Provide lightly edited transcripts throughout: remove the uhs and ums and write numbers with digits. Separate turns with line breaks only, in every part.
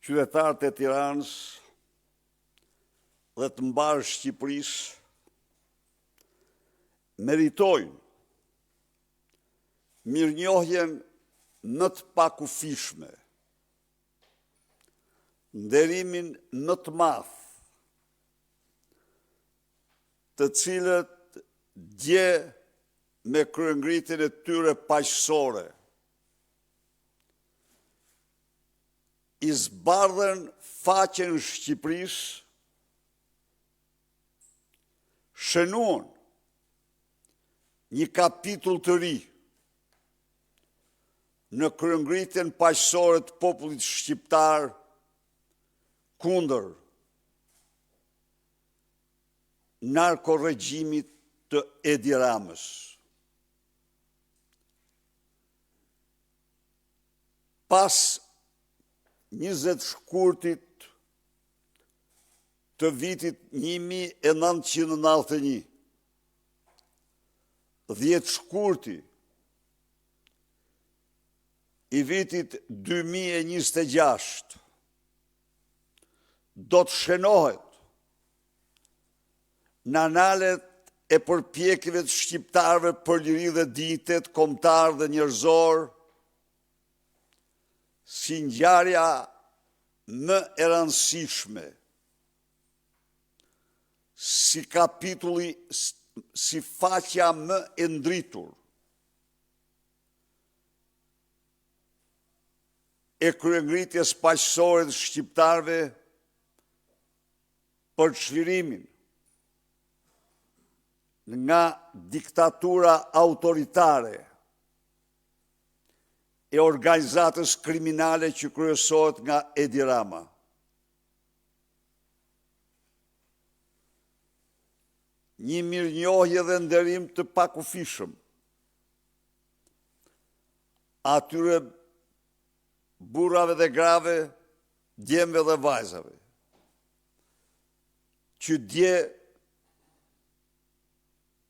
qytetarët e Tiranës dhe të mbarë Shqipërisë meritojnë mirënjohjen më të pakufishme, nderimin më të madh, të cilët dje me kryengritjen e tyre paqësore i zbardhen faqen e Shqipërisë, shënuan një kapitull të ri në kryengritjen paqësore të popullit shqiptar kundër narkoregjimit të Edi Ramës. Pas 20 shkurtit të vitit 1991, 10 shkurti i vitit 2026, do të shënohet në analet e përpjekjeve të shqiptarëve për liri dhe dinjitet kombëtar dhe njerëzor, si ngjarja më e rëndësishme, si kapitulli, si faqja më e ndritur e kryengritjes paqësore të shqiptarëve për çlirimin nga diktatura autoritare e organizatës kriminale që kryesohet nga Edi Rama. Një mirënjohje dhe nderim të pakufishëm atyre burrave dhe grave, djemve dhe vajzave, që dje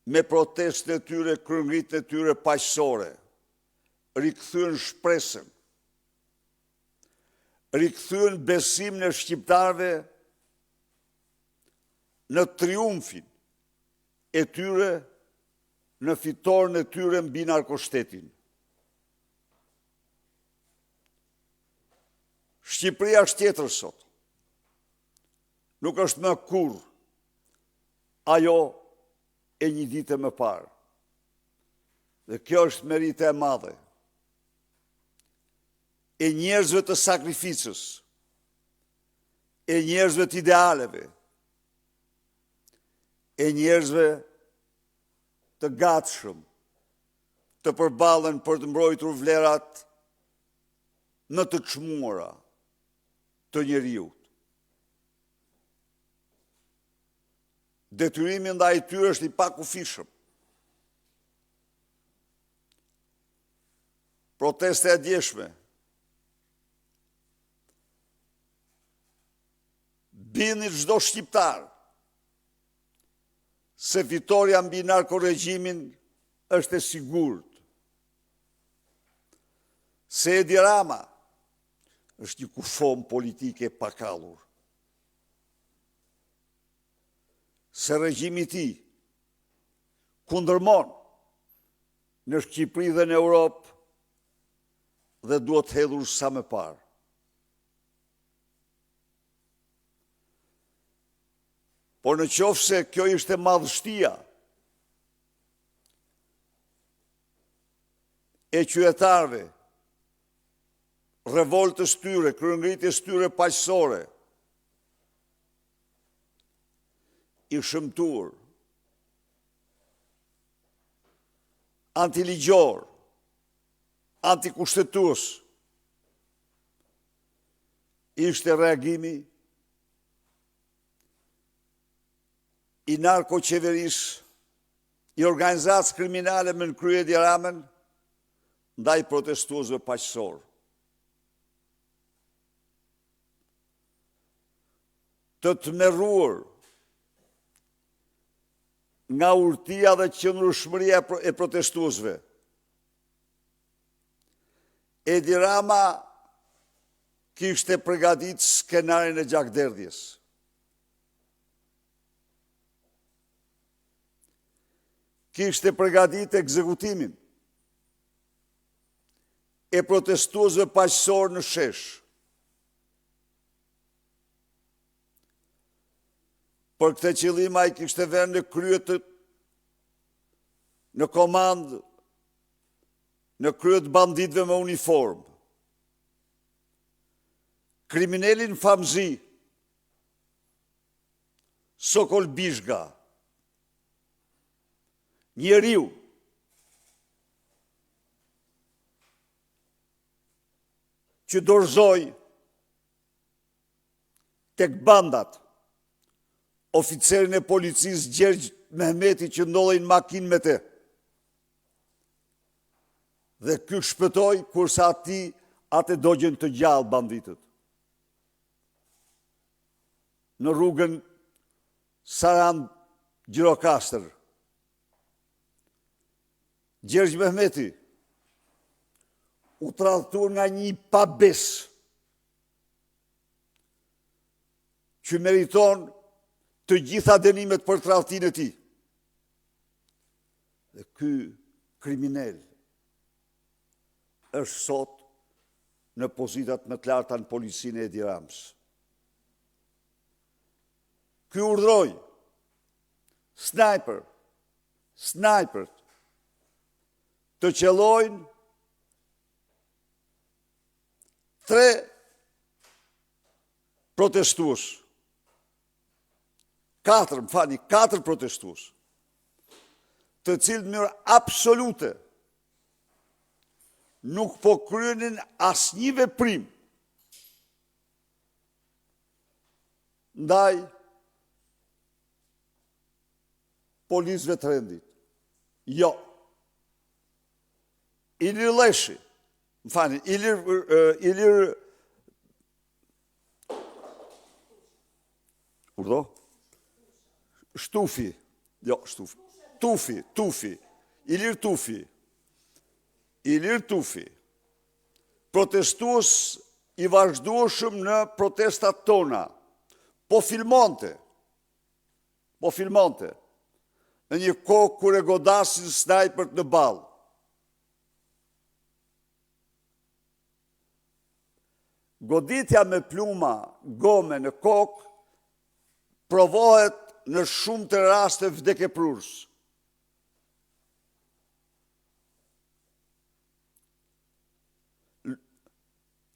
me protestën e tyre, kryengritjen e tyre paqësore, rikthyen shpresën, rikthyen besimin e shqiptarëve në triumfin e tyre, në fitoren e tyre mbi narkoshtetin. Shqipëria është tjetër sot. Nuk është më kurrë ajo e një dite më parë. Dhe kjo është merite e madhe e njerëzve të sakrificës, e njerëzve të idealeve, e njerëzve të gatshëm të përballen për të mbrojtur vlerat më të çmuara të njeriut. Detyrimi ndaj tyre është i pakufishëm. Protesta e djeshme bini çdo shqiptar se fitoria mbi narkoregjimin është e sigurt. Se Edi Rama është një kufom politike pakallur. Se regjimi i tij kundërmon në Shqipëri dhe në Europë dhe duhet hedhur sa më parë. Por në qoftë se kjo ishte madhështia e qytetarëve, revoltës tyre, kryengritjes tyre paqësore, i shëmtuar, antiligjor, antikushtetues, ishte reagimi i narkoqeverisë, i organizatës kriminale me në krye Edi Ramën ndaj protestuesve paqësorë. Të tmerruar nga urtia dhe qëndrueshmëria e protestuesve. Edi Rama kishte përgatit skenarin e gjakderdhjes. Kishte përgatit ekzekutimin e protestuesve paqësor në shesh. Për këtë qëllim ai kishte vënë në krye në komandë në krye të banditëve me uniformë. Kriminelin famzi Sokol Bishga, njeriu që dorëzoi tek bandat oficerin e policisë Gjergj Mehmeti që ndodhej në makinë me te. Dhe ky shpëtoi kurse atë dogjen të gjallë banditët. Në rrugën Sarand Gjirokastër. Gjergj Mehmeti u tradhtur nga një pabes që meriton të gjitha dënimet për tradhtinë e tij. Dhe ky kriminal është sot në pozitat më të larta në policinë e Edi Ramës. Ky urdhroi snajpert të qellojnë 3 protestues. 4 protestues, të cilët në mënyrë absolute nuk po kryenin asnjë veprim ndaj policëve të rendit. Jo. Ilir Leshi, Ilir Urdo? Tufi. Ilir Tufi, protestues i vazhdueshëm në protestat tona, po filmonte, në një kohë kur e godasin snajpert në ballë. Goditja me pluma, gome në kokë, provohet në shumë të raste vdekjeprurës.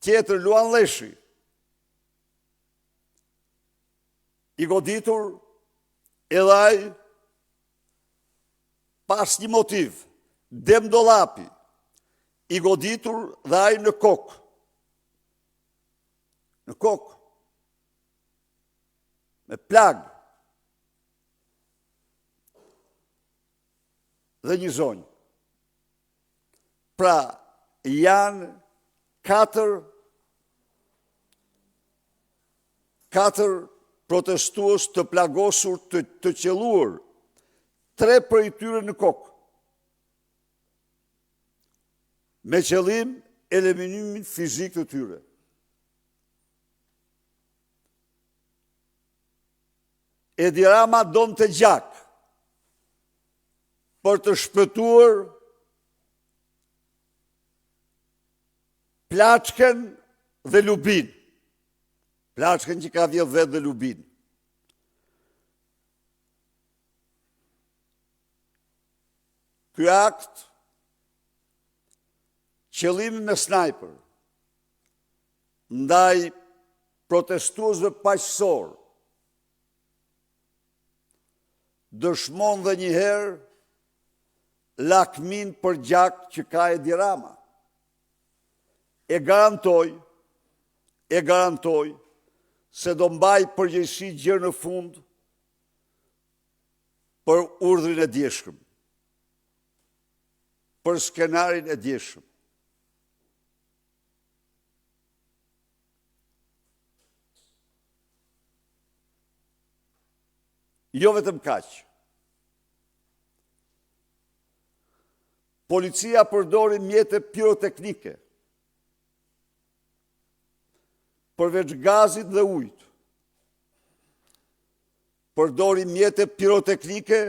Tjetër, Luan Leshi, i goditur edhe ai pas një motiv, Dem Dollapi, i goditur dhe ai në kokë. Me plagë. Dhe një zonjë. Pra, janë 4 protestues të plagosur, të qelluar, 3 prej tyre në kokë. Me qëllim eliminimin fizik të tyre. Edi Rama donte gjak për të shpëtuar Plaçken dhe Lubin. Plaçken që ka vjedh vetë dhe Lubin. Ky akt, qëllimi me snajper, ndaj protestuesve paqësor, dëshmon dhe njëherë lakmin për gjak që ka Edi Rama. E garantoj se do mbaj përgjegjësi gjërë në fund për urdhrin e djeshëm, për skenarin e djeshëm. Jo vetëm kaq. Policia përdori mjete piroteknike. përveç gazit dhe ujit, përdori mjete piroteknike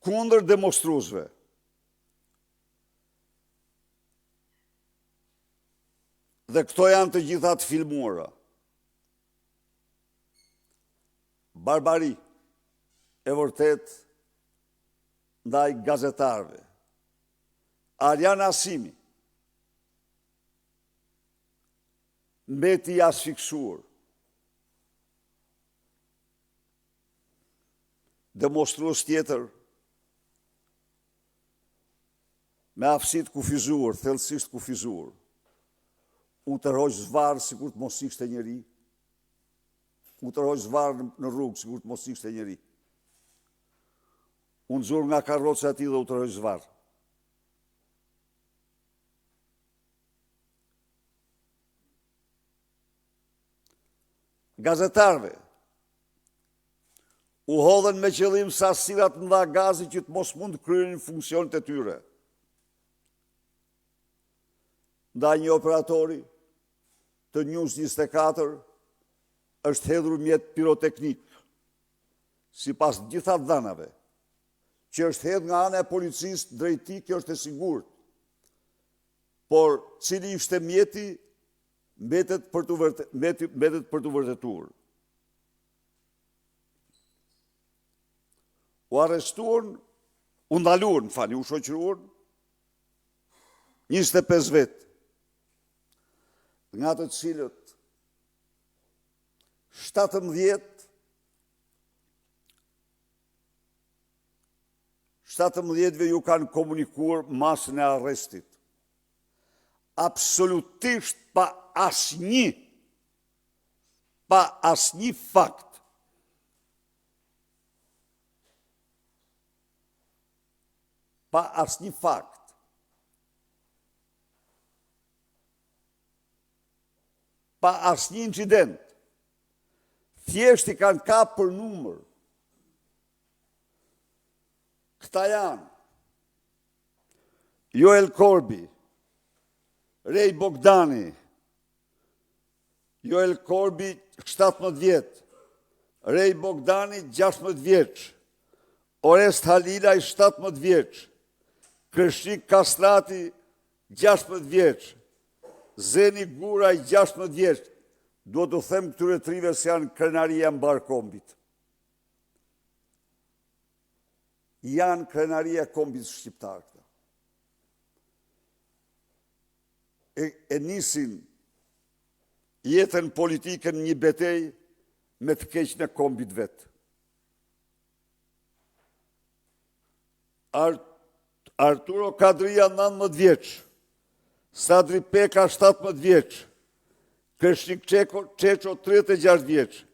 kundër demonstruesve. Dhe këto janë të gjitha të filmuara. Barbari e vërtet ndaj gazetarëve. Arjan Asimi mbeti i asfiksuar. Demonstrues tjetër me aftësitë kufizuar, thellësisht kufizuar, u tërhoq zvarr sikur të mos ishte njeri, u tërhoq zvarr në rrugë sikur të mos ishte njeri. U nxor nga karroca e tij dhe u tërhoq zvarr. Gazetarëve u hodhen me qëllim sasirat mëdha gazi që të mos mund të kryenin funksionet e tyre. Ndaj një operatori të News 24 është hedhur mjet piroteknik, sipas gjitha dhënave, që është hedhur nga ana e policisë drejt tij, kjo është e sigurt. Por cili ishte mjeti mbetet për të vërtetuar. U arrestuan, u ndaluan, u shoqëruan 25 vetë, nga të cilët 17 ju kanë komunikuar masën e arrestit. Absolutisht pa asnjë fakt. Pa asnjë fakt. Pa asnjë incident. Thjesht i kanë kapur për numër. Këta janë Joel Korbi, Rej Bogdani, Joel Korbi 17 vjetë, Rej Bogdani 16 vjeç, Orest Halilaj 17 vjeç, Kreshik Kastrati 16 vjeç, Zeni Guraj 16 vjeç. Do të them këtyre trive se janë krenaria mbar kombit. Janë krenaria kombit shqiptar. E nisin jetën politike në një betej me të keqen e kombit vetë. Arturo Kadria 19 vjeç, Sadri Peka 17 vjeç, Kreshnik Qeqo 36 vjeç,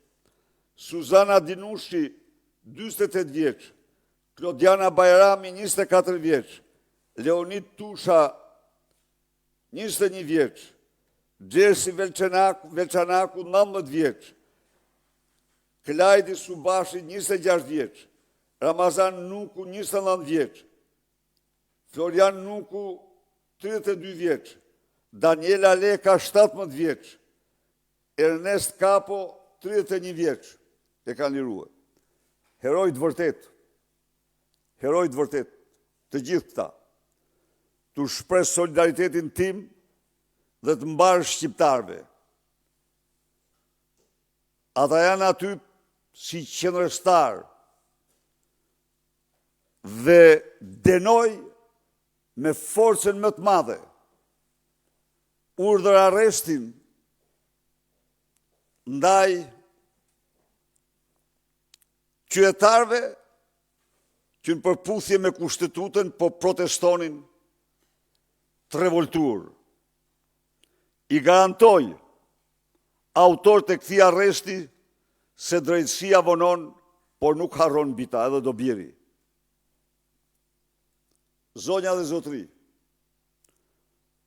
Suzana Dinushi 48 vjeç, Klodiana Bajrami 24 vjeç, Leonid Tusha 21 vjeç, Gjersi Velçanaku 19 vjeç, Klajdi Subashi 26 vjeç, Ramazan Nuku 29 vjeç, Florian Nuku 32 vjeç, Daniela Leka 17 vjeç, Ernest Kapo 31 vjeç, e kanë liruar. Herojt vërtet, të gjithë këta, të shpres solidaritetin tim dhe të mbarë shqiptarve. Ata janë aty si qendrështar dhe denoj me forcën më të madhe urdhër arrestin ndaj qytetarëve që në përputhje me kushtetutën po protestonin të revoltuar. I garantoj autor të këtij arresti se drejtësia vonon, por nuk harron bita, edhe do bjeri. Zonja dhe zotri,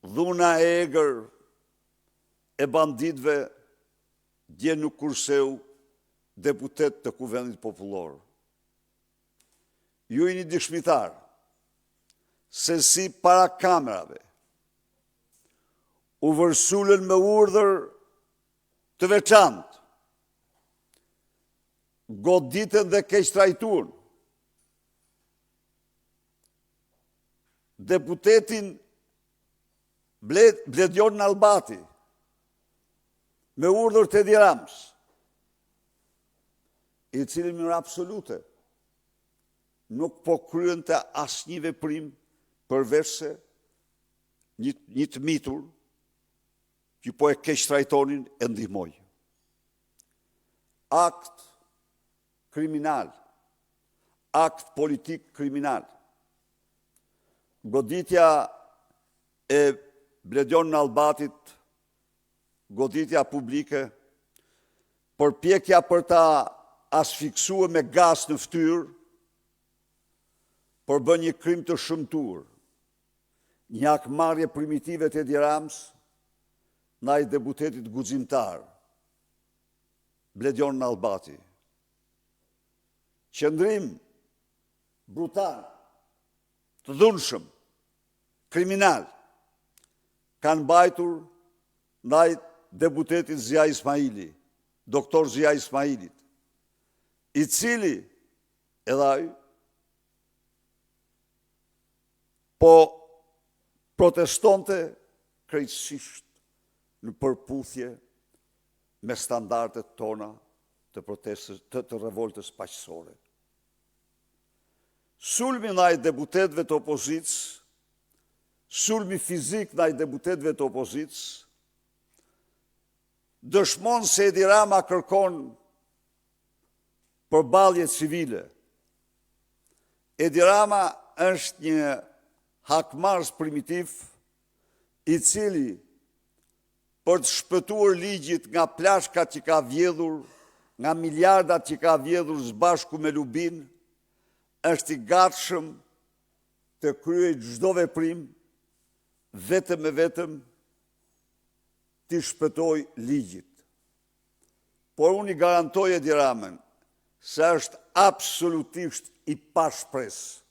dhuna e egër e banditëve dje nuk kurseu deputet të Kuvendit Popullor. Ju jeni dëshmitar se si para kamerave u vërsulën me urdhër të veçantë, goditën dhe keqtrajtuan deputetin Bledjon Nallbati me urdhër të Edi Ramës, i cili në mënyrë absolute nuk po kryente asnjë veprim përveç se një të mitur që po e keqtrajtonin e ndihmoi. Akt kriminal, akt politik kriminal. Goditja e Bledjon Nallbatit, goditja publike, përpjekja për ta asfiksue me gaz në fytyrë, për bën një krim të shëmtuar, një akmarrje primitive të Edi Ramës ndaj deputetit guximtar, Bledjon Nallbati. Qëndrim brutal, të dhunshëm, kriminal, kanë mbajtur ndaj deputetit Zia Ismaili, doktor Zia Ismailit, i cili edhe ai po protestonte krejtësisht në përputhje me standardet tona të protestës, të revoltës paqësore. Sulmi ndaj deputetëve të opozicës, sulmi fizik ndaj deputetëve të opozicës, dëshmon se Edi Rama kërkon përballje civile. Edi Rama është një hakmarrës primitiv i cili për të shpëtuar ligjit nga plashkat që ka vjedhur, nga miliardat që ka vjedhur së bashku me Lubin, është i gatshëm të kryej çdo veprim vetëm e vetëm të shpëtoj ligjit. Por unë i garantoj Edi Ramën se është absolutisht i pashpresë.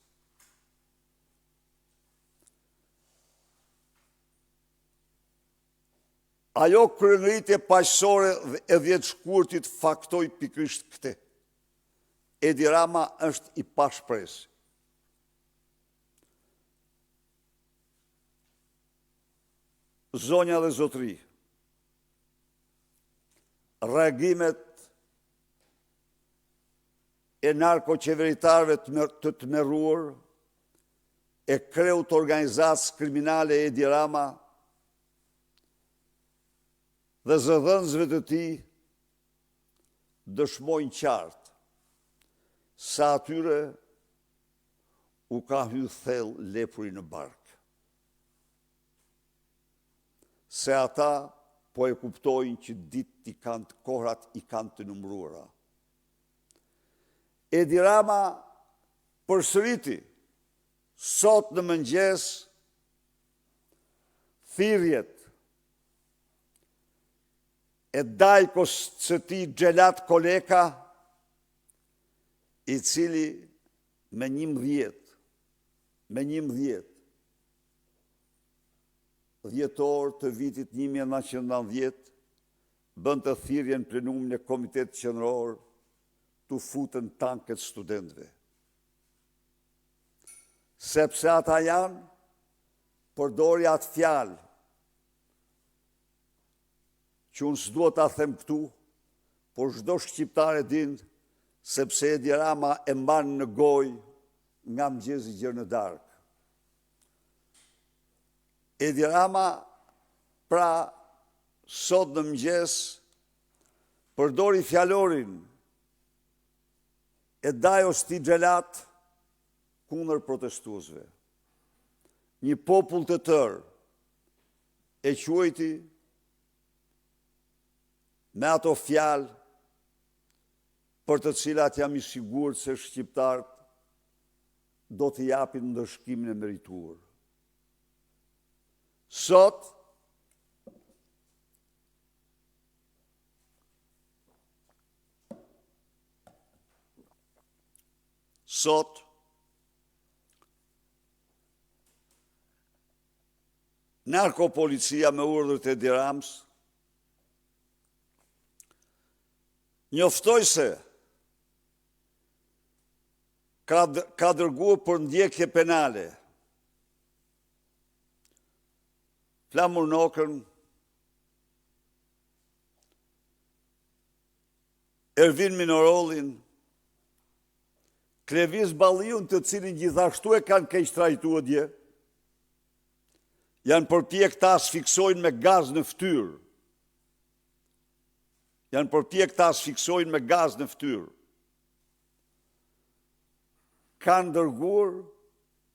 Ajo kryengritje paqësore e 10 shkurtit faktoi pikërisht këtë. Edi Rama është i pashpresë. Zonja dhe zotëri, reagimet e narkoqeveritarëve të tmerruar, e kreut të organizatës kriminale Edi Rama dhe zëdhënësve të tij dëshmojnë qartë sa atyre u ka hyrë thellë lepuri në bark. Se ata po e kuptojnë që kohrat i kanë të numëruara. Edi Rama përsëriti sot në mëngjes thirrjet e Dajkos së tij Xhelat Koleka, i cili me 11 dhjetor të vitit 1990 bënte thirrjen në plenumin e Komitetit Qendror të futën tanket studentëve. Sepse ata janë, përdori atë fjalë që unë s'dua ta them këtu, por çdo shqiptar e din, sepse Edi Rama e mban në gojë nga mëngjesi gjerë në darkë. Edi Rama, pra, sot në mëngjes, përdori fjalorin e Dajos t'i Xhelat kundër protestuesve. Një popull të tërë e quajti me ato fjalë për të cilat jam i sigurt se shqiptarët do t'i japin ndëshkimin e merituar. Sot, narkopolicia me urdhër të Edi Rams njoftoi se ka dërguar për ndjekje penale Flamur Nokën, Ervin Minorolin, Klevis Balliun, të cilin gjithashtu e kanë keq trajtuar dje, janë përpjek ta asfiksojnë me gaz në fytyrë. Janë përpjek ta asfiksojnë me gaz në fytyrë. Kanë dërguar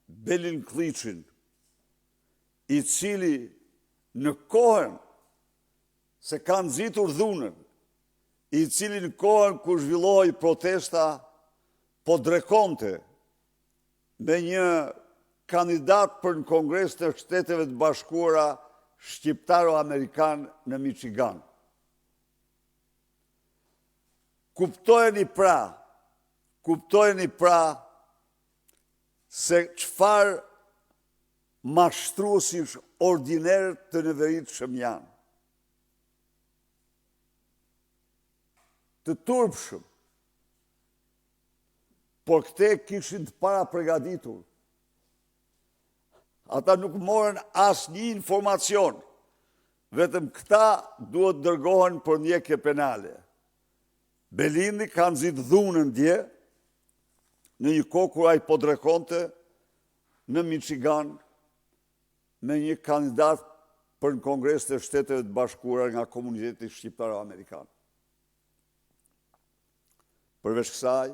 Belin Kliçin, i cili në kohën se kanë nxitur dhunën, i cili në kohën kur zhvillohej protesta, po drekonte me një kandidat për në Kongres të Shteteve të Bashkuara shqiptaro-amerikan në Michigan. Kuptojeni pra se çfarë mashtruesish ordiner të neveritshëm janë. Të turpshëm, por këte kishin të para përgatitur. Ata nuk morën asnjë informacion, vetëm këta duhet dërgohen për ndjekje penale. Belindi ka nxit dhunën dje, në një kohë kur ai po drekonte në Michigan me një kandidat për në Kongres të Shteteve të Bashkuara nga komuniteti shqiptaro-amerikan. Përveç kësaj,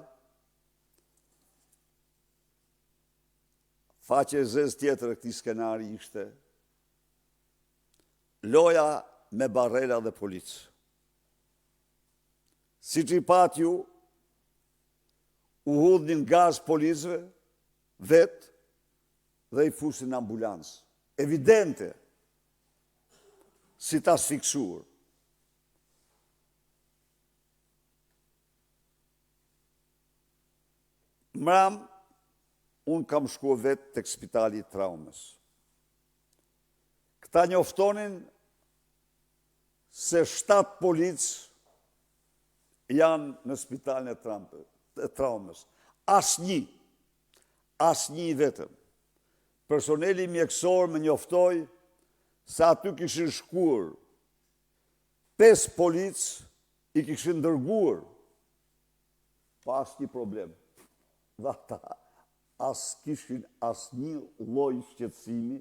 faqe e zezë tjetër e këtij skenari ishte loja me barrela dhe policë. Siç i pat ju, u hudhnin gaz policëve vetë dhe i fusin në ambulancë. Evidente si ta asfiksuar. Mram, unë kam shkuar vetë tek spitali i traumës. Këta njoftonin se 7 policë janë në spitalin e traumës. Asnjë vetëm. Personeli mjekësor më njoftoi se aty kishin shkuar 5 policë i kishin dërguar pa asnjë problem. Dhe ata kishin asnjë lloj shqetësimi,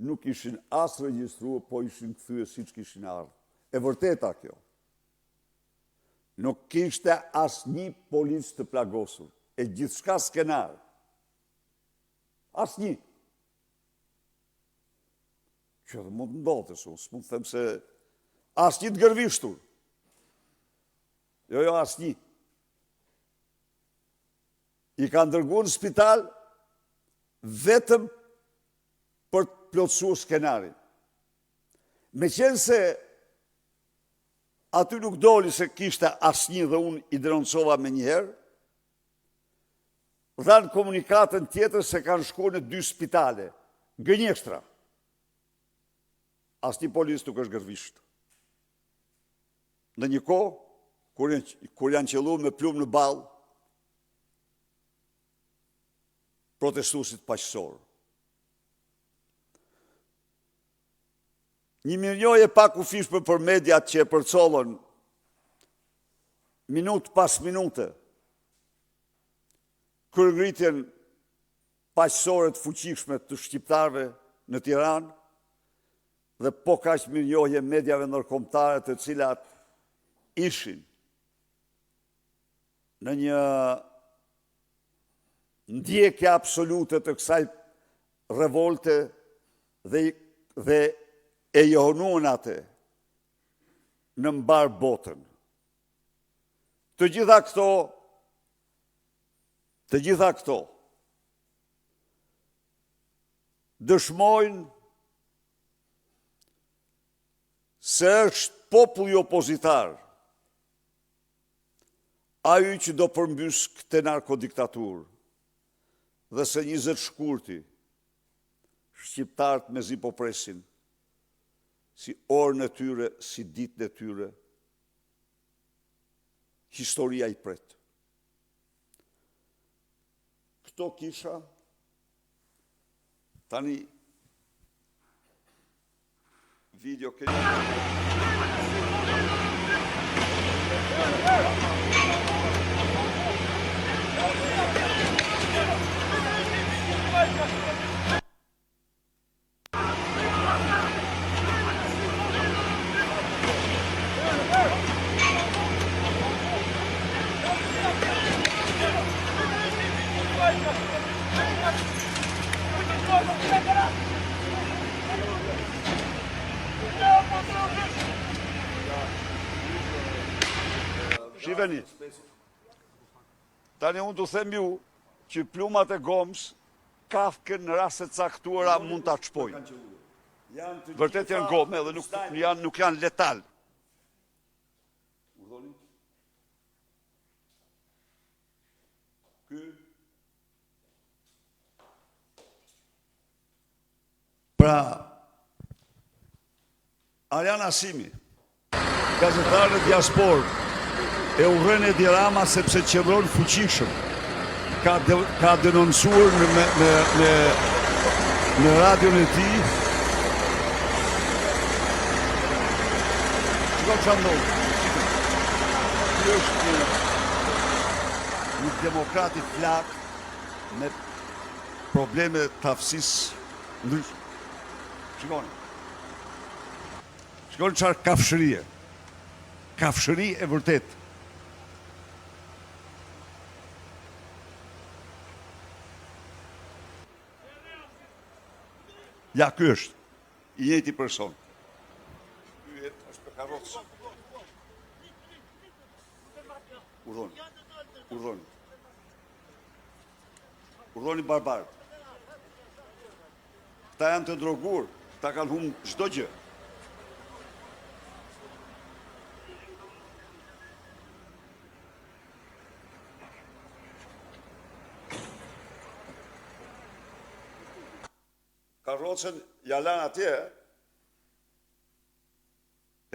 nuk ishin as regjistruar, po ishin kthyer siç kishin ardhur. E vërteta kjo. Nuk kishte asnjë policë të plagosur, e gjithçka skenar. Asnjë. Që mund të ndodhte, s'mund të them se asnjë të gërvishtur. Jo, asnjë. I kanë dërguar në spital vetëm për të plotësuar skenarin. Meqense aty nuk doli se kishte asnjë dhe unë i denoncova me njëherë, dhanë komunikatën tjetër se kanë shkuar në 2 spitale, gënjeshtra. Asnjë policë nuk është gërvisht. Në një kohë, kur janë qelluar me plumë në ballë, protestuesit paqësorë. Një mirënjohje pak u fishme për mediat që e përcollën minutë pas minute kryengritjen paqësore të fuqishme të shqiptarëve në Tiranë dhe po kaq mirënjohje mediave ndërkombëtare të cilat ishin në një ndjekje absolute të kësaj revolte dhe e johunuan atë në mbar botën. Të gjitha këto dëshmojnë se është populli opozitar ai që do përmbys këtë narkodiktaturë dhe se 20 shkurti shqiptarët mezi po presin si orën e tyre, si ditën e tyre, historia i pret. Këto kisha, tani, video Shiveni, tani unë të them ju që plumat e gomës kafkën në rastet caktuara mund të çpojnë. Vërtet janë gomë edhe nuk janë letal. Pra, Arjan Asimi, gazetarët e diasporë, e urren Edi Rama sepse qëndron fuqishëm. Ka denoncuar në radion e tij. Shikoj çfarë ndodh. Ky është një demokrat i flak me probleme të aftësisë ndryshme. Shikoni. Shikoni çfarë kafshërie. Kafshëri e vërtet. Ja, ky është i njëjti person. Ky është për karrocë. Urdhoni barbarët. Ta janë të drogur, ta kanë humbur çdo gjë. Karrocën ja lanë atje,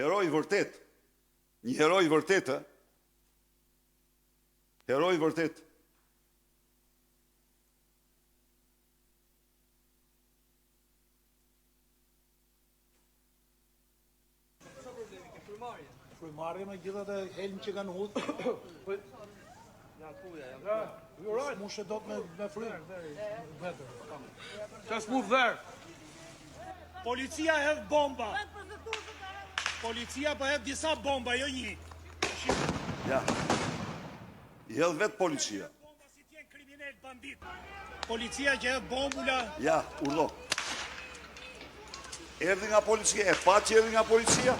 heroi vërtet, një heroi vërtet, heroi vërtet.
Frujmarrje me gjithat e helm që kanë hudhë. Mushe do të me frymë.
Just move there. Policia hedh bomba. Policia po hedh disa bomba, jo një.
Ja. I hedh vetë policia.
Bomba si t'jen kriminal bandit. Policia që hedh bombula.
Ja, urdhë. Erdhi nga policia, e pa që erdhi nga policia?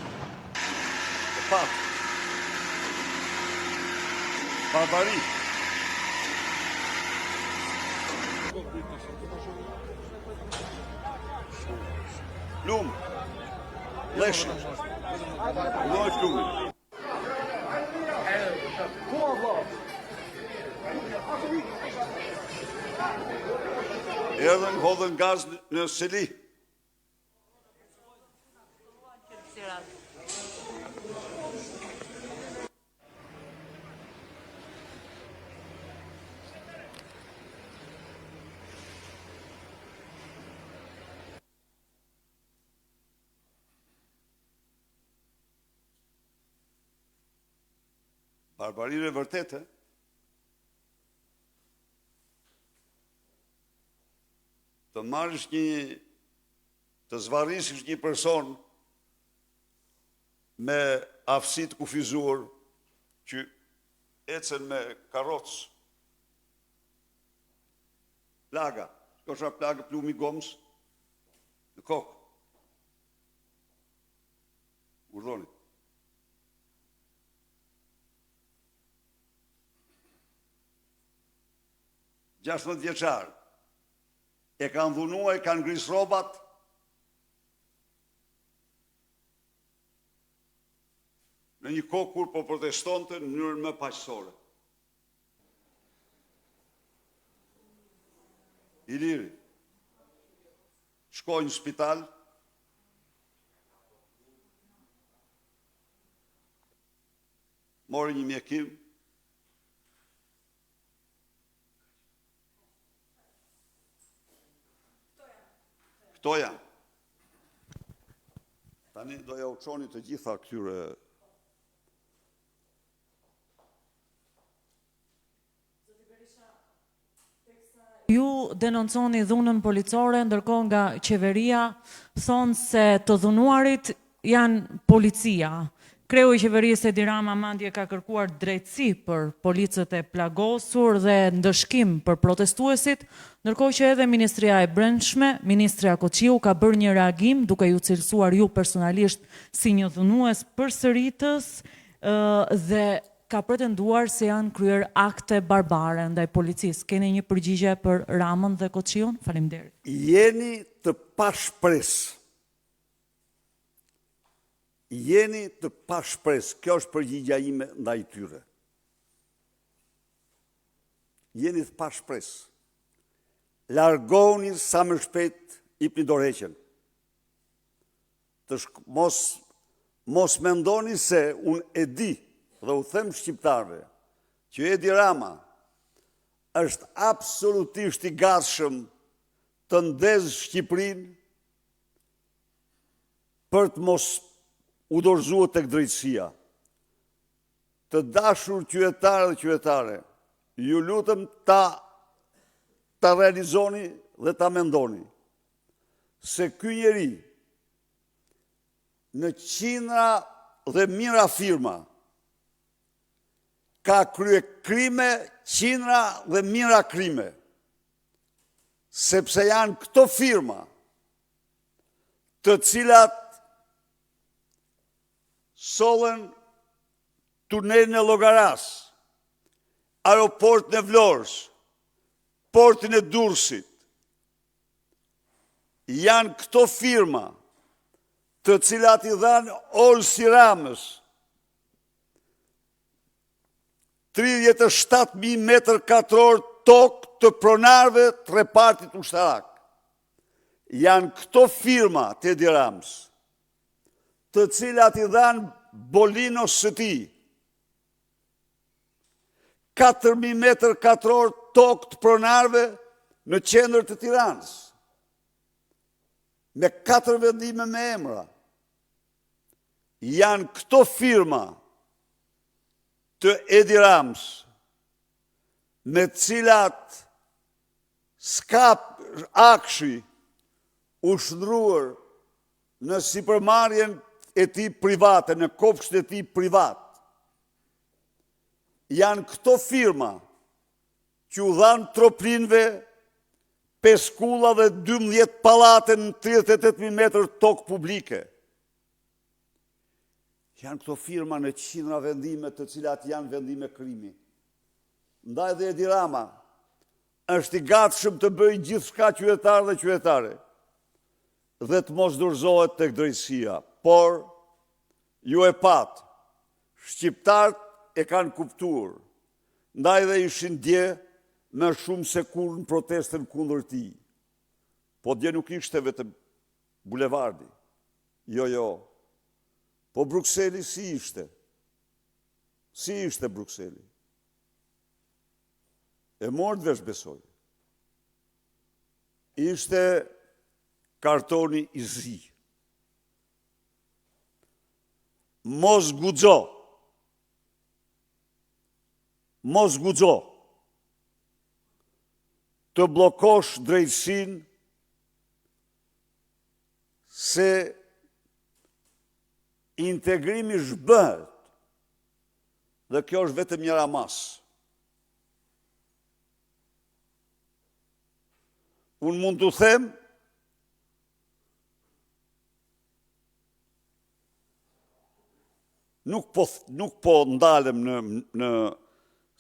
E pa. Barbari. Plum. Leshi. Urdhoj plumin. Erdhën hodhën gaz në Seli. Barbarire vërtete, të marrësh të zvarrisësh një person me aftësi të kufizuar që ecën me karrocë. Plaga, kosha plagë plumi gomës në kokë. Urdhoni. Gjashtëdhjetë vjeçar, e kanë dhunua, e kanë ngris rrobat, në një kohë kur po protestonte në mënyrë më paqësore. Iliri, shkoj në spital, mori një mjekim, këto janë. Tani do ja uçoni të gjitha këtyre.
Ju denonconi dhunën policore, ndërkohë nga qeveria thonë se të dhunuarit janë policia. Kreu i qeverisë Edi Rama mandje ka kërkuar drejtësi për policët e plagosur dhe ndëshkim për protestuesit, ndërkohë që edhe Ministria e Brendshme, Ministria Koqiu ka bërë një reagim duke ju cilësuar ju personalisht si një dhunues përsëritës dhe ka pretenduar se janë kryer akte barbare ndaj policisë. Keni një përgjigje për Ramën dhe Koqiun? Faleminderit.
Jeni të pashpresë. Jeni të pashpresë. Kjo është përgjigja ime ndaj tyre. Jeni të pashpresë. Largoni sa më shpejt hipni dorëheqjen. Mos mendoni se unë e di dhe u them shqiptarëve që Edi Rama është absolutisht i gatshëm të ndezë Shqipërinë për të mos u dorëzuar tek drejtësia. Të dashur qytetarë dhe qytetare, ju lutem ta realizoni dhe ta mendoni se ky njeri në qindra dhe mijëra firma ka krye krime, qindra dhe mijëra krime, sepse janë këto firma të cilat sollen tunelin e Llogaras, aeroportin e Vlorës, portin e Durrësit. Janë këto firma të cilat i dhanë Olsi Ramës 37.000 metër katror tokë të pronarëve të repartit ushtarak. Janë këto firma të Edi Ramës, të cilat i dhanë Bolinos së tij 4.000 metër katror tokë të pronarëve në qendër të Tiranës, me 4 vendime me emra. Janë këto firma të Edi Ramës, me cilat s'ka akshi u shndruar në sipërmarrjen e tij private, në kopshtin e tij privat. Janë këto firma që u dhanë troplinëve 5 kulla dhe 12 pallate në 38.000 metër tokë publike. Janë këto firma në qindra vendime të cilat janë vendime krimi. Ndaj dhe Edi Rama është i gatshëm të bëjë gjithçka qytetar dhe qytetare dhe të mos dorëzohet tek drejtësia. Por ju e pat, shqiptarët e kanë kuptuar, ndaj dhe ishin dje më shumë se kur në protestën kundër tij. Po dje nuk ishte vetëm bulevardi. Jo. Po Brukseli si ishte? Si ishte Brukseli? E morët vesh besoj. Ishte kartoni i zi. Mos guxo të bllokosh drejtësinë se integrimi zhbëhet dhe kjo është vetëm një ramas. Unë mund të them nuk po ndalem në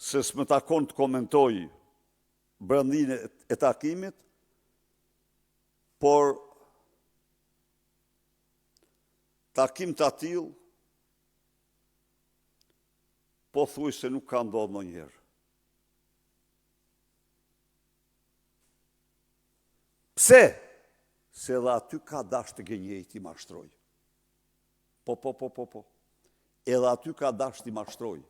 se s'më takon të komentoj brëndin e takimit, por takim të atill po thuj se nuk ka ndodhur ndonjëherë. Pse? Se edhe aty ka dash të gënjej t'i mashtroj. Po. Edhe aty ka dash t'i mashtroj.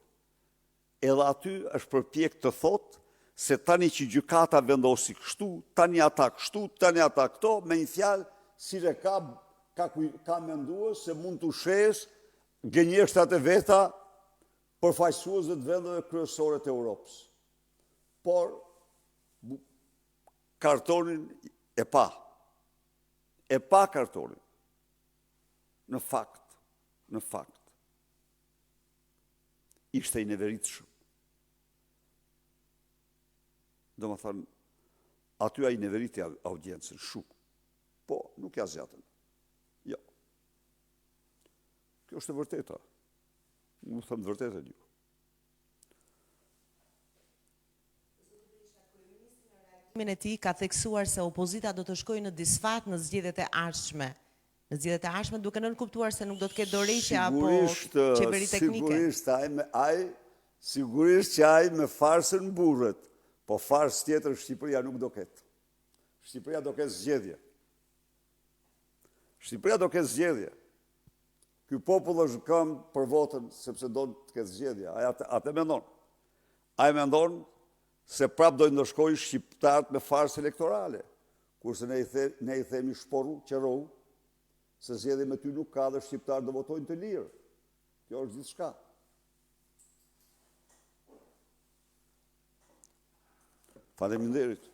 edhe aty është përpjek të thotë se tani që gjykata vendosi kështu, tani ata kështu, tani ata këto, me një fjalë, si re ka menduar se mund të shes gënjeshtat e veta përfaqësuesët vendeve kryesore të Europës. Por, kartonin e pa. E pa kartonin. Në fakt, ishte i neveritshëm. Do më thënë, aty a i neveriti audiencën shumë. Po, nuk ja zjatën. Jo. Kjo është e vërteta. Nuk thëmë vërtetën ju.
E tij ka theksuar se opozita do të shkojë në disfat në zgjedhjet e ardhshme. Në zgjedhjet e ardhshme duke nënkuptuar se nuk do të ketë dorëheqje apo qeveri teknike.
Sigurisht që ai me farsën burret, po fars tjetër Shqipëria nuk do ketë. Shqipëria do ketë zgjedhje. Shqipëria do ketë zgjedhje. Ky popull është këmbë për votën sepse do të ketë zgjedhje. Ai atë mendon. Ai mendon se prap do të ndëshkojnë shqiptarët me farsë elektorale, kurse ne i themi shporu, qerohu, se zgjedhje me ty nuk ka dhe shqiptarët do votojnë të lirë. Kjo është gjithçka. Faleminderit.